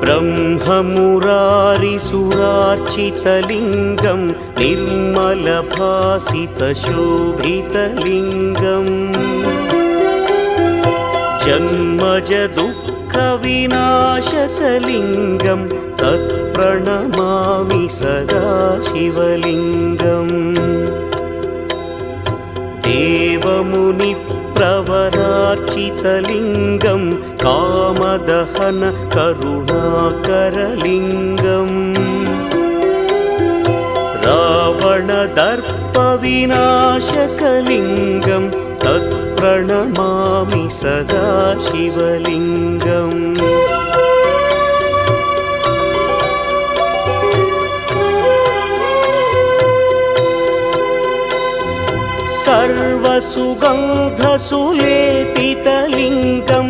ब्रह्ममुरारिसुरार्चितलिङ्गं निर्मलभासितशोभितलिङ्गम् जन्मजदुःखविनाशकलिङ्गं तत्प्रणमामि सदा शिवलिङ्गम् देवमुनिप्रवरार्चितलिङ्गं कामदहन करुणाकरलिङ्गम् रावणदर्पविनाशकलिङ्गं तत्प्रणमामि सदा शिवलिङ्गम् सर्वसुगन्धसुलेपितलिङ्गं